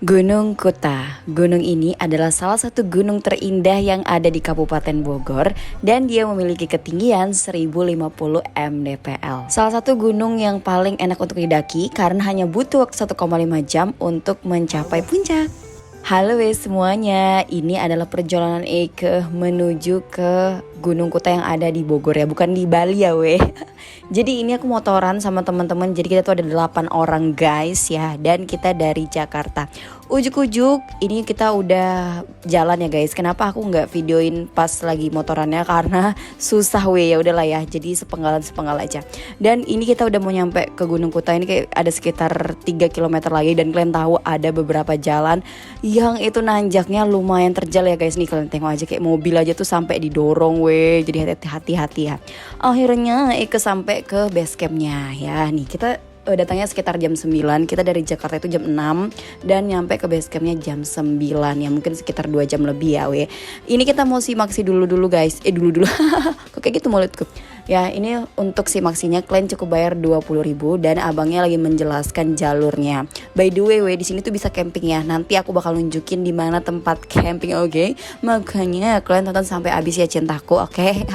Gunung Kuta. Gunung ini adalah salah satu gunung terindah yang ada di Kabupaten Bogor dan dia memiliki ketinggian 1050 mdpl. Salah satu gunung yang paling enak untuk didaki karena hanya butuh waktu 1,5 jam untuk mencapai puncak. Halo semuanya, ini adalah perjalanan Eke menuju ke Gunung Kuta yang ada di Bogor ya, bukan di Bali ya weh. Jadi ini aku motoran sama teman-teman, jadi kita tuh ada 8 orang guys ya, dan kita dari Jakarta. Ujuk-ujuk ini kita udah jalan ya guys. Kenapa aku nggak videoin pas lagi motorannya, karena susah weh, ya udahlah ya, jadi sepenggal aja. Dan ini kita udah mau nyampe ke Gunung Kuta, ini kayak ada sekitar 3 km lagi, dan kalian tahu ada beberapa jalan yang itu nanjaknya lumayan terjal ya guys. Nih kalian tengok aja, kayak mobil aja tuh sampai didorong weh, jadi hati-hati ya. Akhirnya Eke sampai ke base campnya ya. Nih kita datangnya sekitar jam 9. Kita dari Jakarta itu jam 6 dan nyampe ke base campnya jam 9 ya, mungkin sekitar 2 jam lebih ya weh. Ini kita mau simaksi dulu guys. Dulu kok kayak gitu mulutku. Ya ini untuk simaksinya kalian cukup bayar 20.000 dan abangnya lagi menjelaskan jalurnya. By the way di sini tuh bisa camping ya. Nanti aku bakal nunjukin di mana tempat camping, oke? Makanya kalian tonton sampai habis ya cintaku, oke?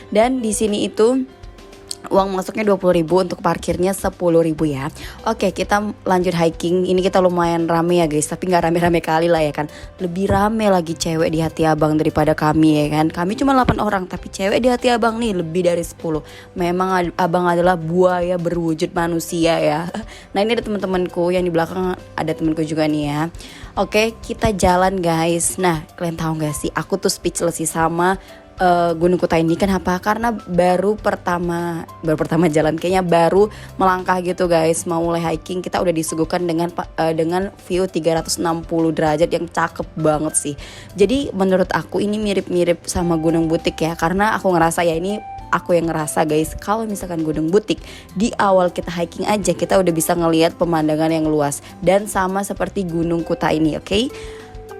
Dan di sini itu uang masuknya 20.000, untuk parkirnya 10.000 ya. Oke, kita lanjut hiking. Ini kita lumayan rame ya guys, tapi gak rame-rame kali lah ya kan. Lebih rame lagi cewek di hati abang daripada kami ya kan. Kami cuma 8 orang, tapi cewek di hati abang nih lebih dari 10. Memang abang adalah buaya berwujud manusia ya. Nah ini ada teman-temanku, yang di belakang ada temanku juga nih ya. Oke, kita jalan guys. Nah kalian tahu gak sih, aku tuh speechless sih sama Gunung Kuta ini. Kenapa? Karena baru pertama jalan, kayaknya baru melangkah gitu guys, mau mulai hiking kita udah disuguhkan dengan view 360 derajat yang cakep banget sih. Jadi menurut aku ini mirip-mirip sama Gunung Butik ya, karena aku ngerasa ya, ini aku yang ngerasa guys, kalau misalkan Gunung Butik di awal kita hiking aja kita udah bisa ngelihat pemandangan yang luas, dan sama seperti Gunung Kuta ini, oke?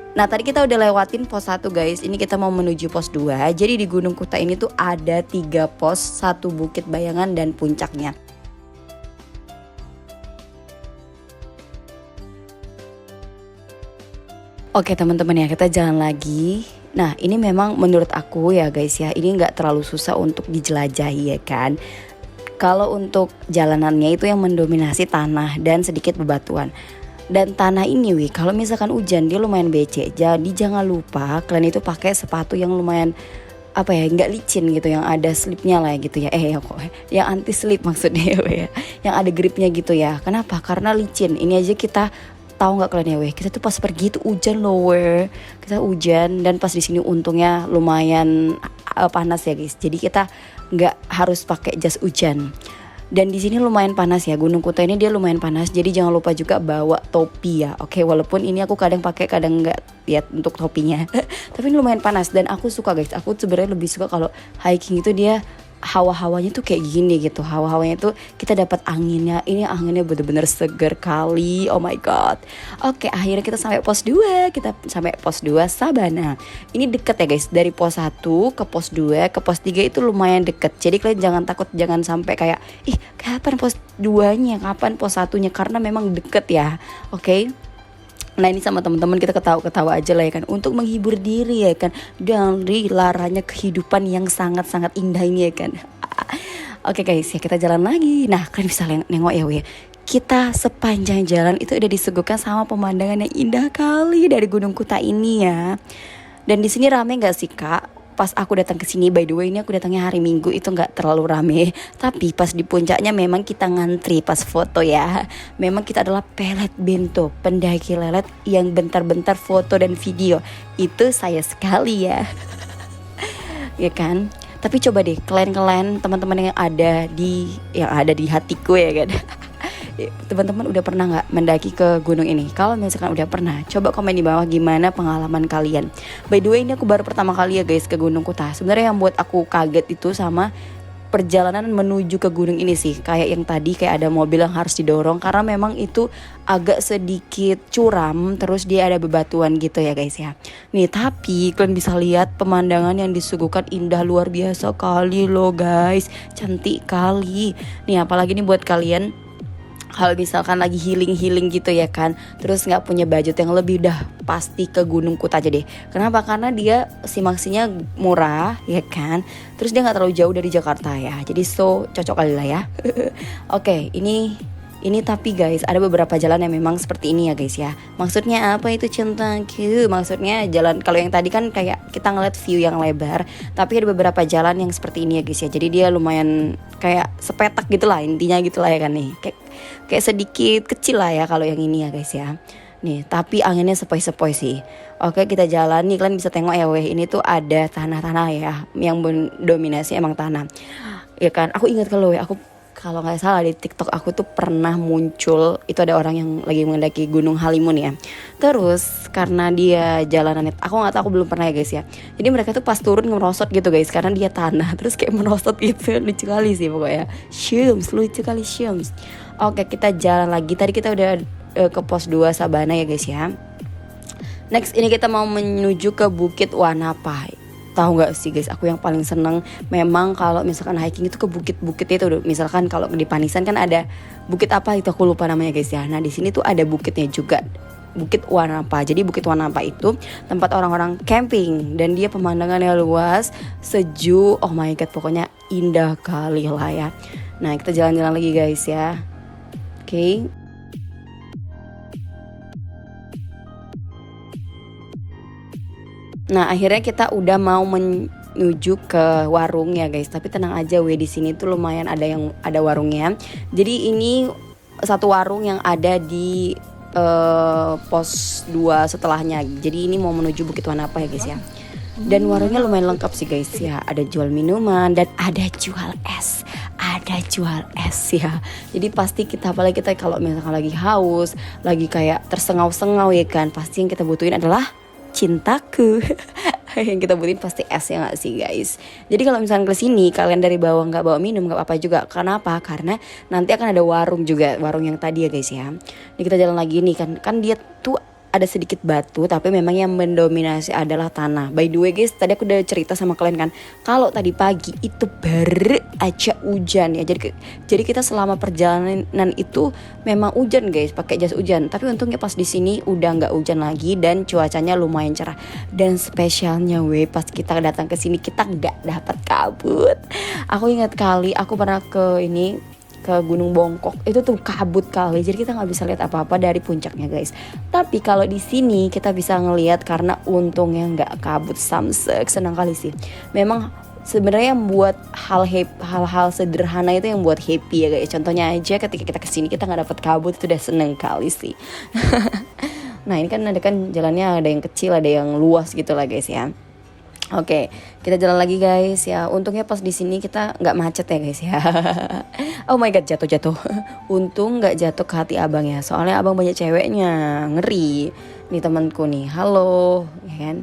Nah tadi kita udah lewatin pos 1 guys, ini kita mau menuju pos 2. Jadi di Gunung Kuta ini tuh ada 3 pos, 1 Bukit Bayangan dan puncaknya. Oke teman-teman ya, kita jalan lagi. Nah ini memang menurut aku ya guys ya, ini gak terlalu susah untuk dijelajahi ya kan. Kalau untuk jalanannya itu yang mendominasi tanah dan sedikit bebatuan. Dan tanah ini kalau misalkan hujan dia lumayan becek. Jadi jangan lupa kalian itu pakai sepatu yang lumayan nggak licin gitu, yang ada slipnya lah gitu ya. Yang anti slip maksudnya ya. Yang ada gripnya gitu ya. Kenapa? Karena licin. Ini aja kita tahu nggak kalian ya kita tuh pas pergi itu hujan loh kita hujan, dan pas di sini untungnya lumayan panas ya guys. Jadi kita nggak harus pakai jas hujan. Dan di sini lumayan panas ya, Gunung Kuta ini dia lumayan panas. Jadi jangan lupa juga bawa topi ya. Oke, walaupun ini aku kadang pakai kadang enggak ya untuk topinya. Tapi ini lumayan panas dan aku suka guys. Aku sebenarnya lebih suka kalau hiking itu dia hawa-hawanya tuh kayak gini gitu. Hawa-hawanya tuh kita dapat anginnya. Ini anginnya bener-bener seger kali. Oh my god. Oke, akhirnya kita sampai pos 2. Kita sampai pos 2 Sabana. Ini deket ya guys. Dari pos 1 ke pos 2 ke pos 3 itu lumayan deket. Jadi kalian jangan takut, jangan sampai kayak kapan pos 2-nya, kapan pos 1-nya, karena memang deket ya. Oke. Nah ini sama teman-teman kita ketawa-ketawa aja lah ya kan, untuk menghibur diri ya kan, dari laranya kehidupan yang sangat-sangat indah ini ya kan. Oke guys ya, kita jalan lagi. Nah kalian bisa nengok ya weh, kita sepanjang jalan itu udah disuguhkan sama pemandangan yang indah kali dari Gunung Kuta ini ya. Dan di sini rame nggak sih kak? Pas aku datang ke sini, by the way ini aku datangnya hari Minggu, itu nggak terlalu rame. Tapi pas di puncaknya memang kita ngantri pas foto ya. Memang kita adalah pelet bento, pendaki lelet yang bentar-bentar foto dan video. Itu saya sekali ya. Ya kan? Tapi coba deh kalian teman-teman yang ada di hatiku ya kan. Teman-teman udah pernah nggak mendaki ke gunung ini? Kalau misalkan udah pernah, coba komen di bawah gimana pengalaman kalian. By the way ini aku baru pertama kali ya guys ke Gunung Kuta. Sebenarnya yang buat aku kaget itu sama perjalanan menuju ke gunung ini sih. Kayak yang tadi kayak ada mobil yang harus didorong, karena memang itu agak sedikit curam, terus dia ada bebatuan gitu ya guys ya. Nih tapi kalian bisa lihat pemandangan yang disuguhkan indah luar biasa kali loh guys. Cantik kali. Nih apalagi nih buat kalian kalau misalkan lagi healing gitu ya kan, terus nggak punya budget yang lebih, udah pasti ke Gunung Kut aja deh. Kenapa? Karena dia simaksinya murah ya kan, terus dia nggak terlalu jauh dari Jakarta ya, jadi cocok kali lah ya. Oke, ini tapi guys, ada beberapa jalan yang memang seperti ini ya guys ya. Maksudnya apa itu cintaku? Maksudnya jalan, kalau yang tadi kan kayak kita ngeliat view yang lebar, tapi ada beberapa jalan yang seperti ini ya guys ya. Jadi dia lumayan kayak sepetak gitu lah, intinya gitu lah ya kan nih. Kayak sedikit kecil lah ya kalau yang ini ya guys ya. Nih, tapi anginnya sepoi-sepoi sih. Oke, kita jalan nih, kalian bisa tengok ya weh. Ini tuh ada tanah-tanah ya, yang mendominasi emang tanah. Ya kan, aku ingat kalau weh, aku kalau nggak salah di TikTok aku tuh pernah muncul, itu ada orang yang lagi mendaki Gunung Halimun ya. Terus karena dia jalanannya, aku nggak tahu, aku belum pernah ya guys ya. Jadi mereka tuh pas turun ngerosot gitu guys, karena dia tanah, terus kayak merosot gitu, lucu kali sih pokoknya. Lucu kali Syums. Oke, kita jalan lagi. Tadi kita udah ke pos 2 Sabana ya guys ya. Next ini kita mau menuju ke Bukit Wanapa. Tahu nggak sih guys, aku yang paling seneng memang kalau misalkan hiking itu ke bukit-bukit itu. Misalkan kalau di Panisan kan ada bukit apa itu, aku lupa namanya guys ya. Nah di sini tuh ada bukitnya juga, Bukit Wanapa. Jadi Bukit Wanapa itu tempat orang-orang camping dan dia pemandangannya luas, sejuk, oh my god, pokoknya indah kali lah ya. Nah kita jalan-jalan lagi guys ya. Oke. Nah akhirnya kita udah mau menuju ke warung ya guys. Tapi tenang aja weh, di sini tuh lumayan ada warungnya. Jadi ini satu warung yang ada di pos 2 setelahnya. Jadi ini mau menuju Bukit Wanapa ya guys ya. Dan warungnya lumayan lengkap sih guys ya. Ada jual minuman dan ada jual es. Ada jual es ya. Jadi pasti kita, apalagi kita kalau misalkan lagi haus, lagi kayak tersengau-sengau ya kan, pasti yang kita butuhin adalah cintaku. Yang kita butuhin pasti es ya gak sih guys. Jadi kalau misalnya ke sini kalian dari bawah nggak bawa minum nggak apa-apa juga. Kenapa? Karena nanti akan ada warung juga, warung yang tadi ya guys ya. Ini kita jalan lagi nih kan dia tuh ada sedikit batu, tapi memang yang mendominasi adalah tanah. By the way guys, tadi aku udah cerita sama kalian kan, kalau tadi pagi itu baru aja hujan ya. Jadi kita selama perjalanan itu memang hujan guys, pakai jas hujan. Tapi untungnya pas di sini udah nggak hujan lagi dan cuacanya lumayan cerah. Dan spesialnya weh, pas kita datang ke sini kita nggak dapat kabut. Aku ingat kali aku pernah ke Gunung Bongkok, itu tuh kabut kali, jadi kita nggak bisa lihat apa-apa dari puncaknya guys. Tapi kalau di sini kita bisa ngelihat karena untungnya nggak kabut, samsek, senang kali sih. Memang sebenarnya yang buat hal-hal sederhana itu yang buat happy ya guys. Contohnya aja ketika kita kesini kita nggak dapat kabut, itu udah seneng kali sih. Nah ini kan ada kan jalannya, ada yang kecil ada yang luas gitu lah guys ya. Oke, kita jalan lagi guys ya. Untungnya pas di sini kita nggak macet ya guys ya. Oh my god, jatuh. Untung nggak jatuh ke hati abang ya. Soalnya abang banyak ceweknya, ngeri. Nih temanku nih, halo, ya kan?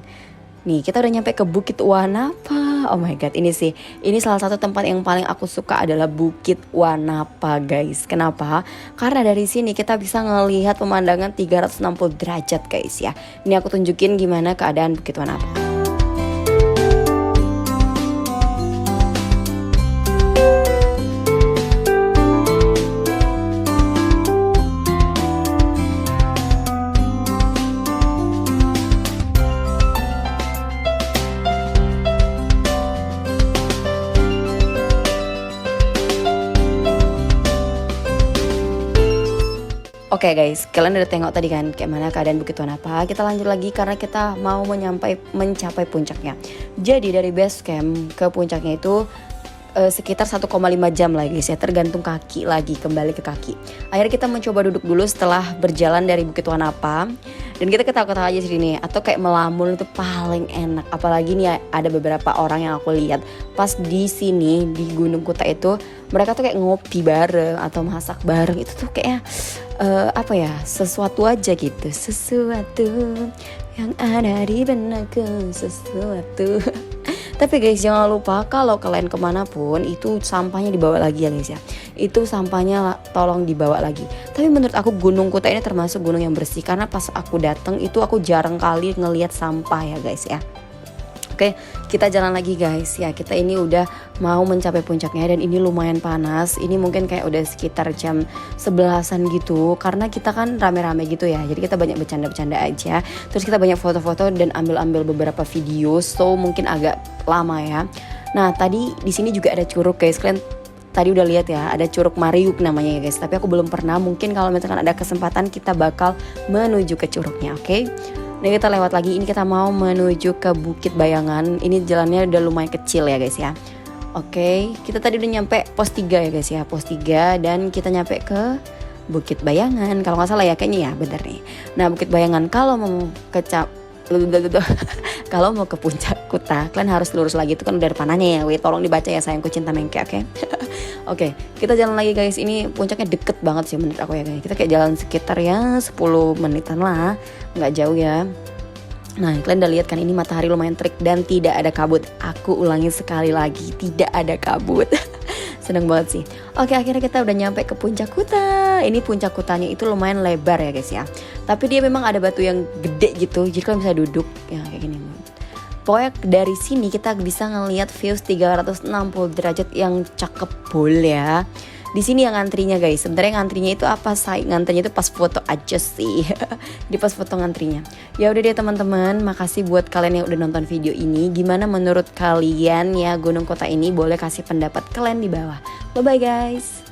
Nih kita udah nyampe ke Bukit Wanapa. Oh my god, ini salah satu tempat yang paling aku suka adalah Bukit Wanapa guys. Kenapa? Karena dari sini kita bisa ngelihat pemandangan 360 derajat guys ya. Ini aku tunjukin gimana keadaan Bukit Wanapa. Oke guys, kalian udah tengok tadi kan kayak mana keadaan Bukit Wanapa. Kita lanjut lagi karena kita mau mencapai puncaknya. Jadi dari base camp ke puncaknya itu sekitar 1,5 jam lah guys ya, tergantung kaki lagi, kembali ke kaki. Akhirnya kita mencoba duduk dulu setelah berjalan dari Bukit Wanapa. Dan kita ketawa-ketawa aja sini, atau kayak melamun itu paling enak. Apalagi nih ada beberapa orang yang aku lihat pas di sini di Gunung Kuta itu, mereka tuh kayak ngopi bareng atau masak bareng. Itu tuh kayaknya sesuatu aja gitu, sesuatu yang ada di benakku, sesuatu. Tapi guys jangan lupa kalau kalian kemanapun itu sampahnya dibawa lagi ya guys ya. Itu sampahnya tolong dibawa lagi. Tapi menurut aku Gunung Kuta ini termasuk gunung yang bersih, karena pas aku datang itu aku jarang kali ngelihat sampah ya guys ya. Oke, kita jalan lagi guys. Ya, kita ini udah mau mencapai puncaknya dan ini lumayan panas. Ini mungkin kayak udah sekitar jam 11-an gitu. Karena kita kan rame-rame gitu ya. Jadi kita banyak bercanda-bercanda aja. Terus kita banyak foto-foto dan ambil-ambil beberapa video. So, mungkin agak lama ya. Nah, tadi di sini juga ada curug guys. Kalian tadi udah lihat ya, ada Curug Mariuk namanya ya guys. Tapi aku belum pernah. Mungkin kalau misalkan ada kesempatan kita bakal menuju ke curugnya, oke? Nah, kita lewat lagi, ini kita mau menuju ke Bukit Bayangan. Ini jalannya udah lumayan kecil ya guys ya. Oke, kita tadi udah nyampe pos 3 ya guys ya, pos 3, dan kita nyampe ke Bukit Bayangan. Kalau nggak salah ya, kayaknya ya bener nih. Nah, Bukit Bayangan kalau mau ke kalau mau ke Puncak Kuta, kalian harus lurus lagi, itu kan udah depanannya ya. Wait, tolong dibaca ya, sayangku cinta mengke, oke? Oke, kita jalan lagi guys. Ini puncaknya deket banget sih menurut aku ya guys. Kita kayak jalan sekitar ya 10 menitan lah, nggak jauh ya. Nah, kalian udah lihat kan, ini matahari lumayan terik dan tidak ada kabut. Aku ulangi sekali lagi, tidak ada kabut. Seneng banget sih. Oke, akhirnya kita udah nyampe ke Puncak Kuta. Ini Puncak Kutanya itu lumayan lebar ya guys ya. Tapi dia memang ada batu yang gede gitu, jadi kalian bisa duduk ya kayak gini. Pokoknya dari sini kita bisa ngelihat views 360 derajat yang cakep bol ya. Di sini yang ngantrinya guys. Sebenarnya ngantrinya itu apa? Ngantrinya itu pas foto aja sih. Di pas foto ngantrinya. Ya udah deh teman-teman, makasih buat kalian yang udah nonton video ini. Gimana menurut kalian ya Gunung Kota ini? Boleh kasih pendapat kalian di bawah. Bye bye guys.